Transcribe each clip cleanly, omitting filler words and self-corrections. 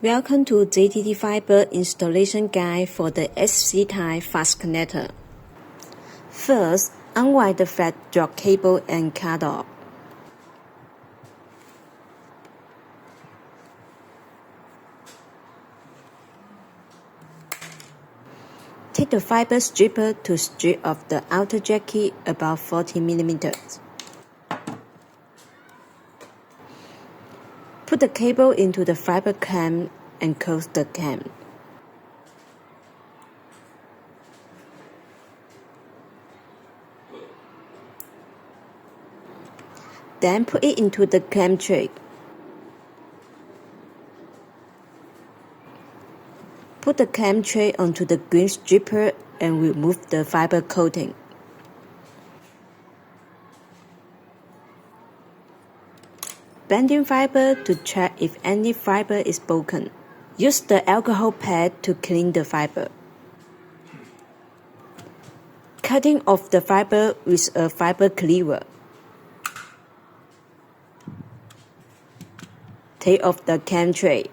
Welcome to ZTTFIBER installation guide for the SC type fast connector. First, unwind the flat drop cable and cut off. Take the fiber stripper to strip off the outer jacket about 40 mm. Put the cable into the fiber clamp and close the clamp. Then put it into the clamp tray. Put the clamp tray onto the green stripper and remove the fiber coating. Bending fiber to check if any fiber is broken. Use the alcohol pad to clean the fiber. Cutting off the fiber with a fiber cleaver. Take off the clamp tray.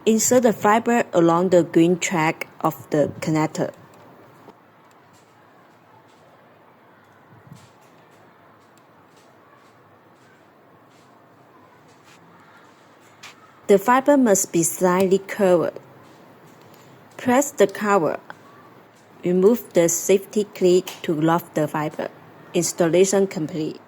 Insert the fiber along the green track of the connector. The fiber must be slightly curved. Press the cover. Remove the safety clip to lock the fiber. Installation complete.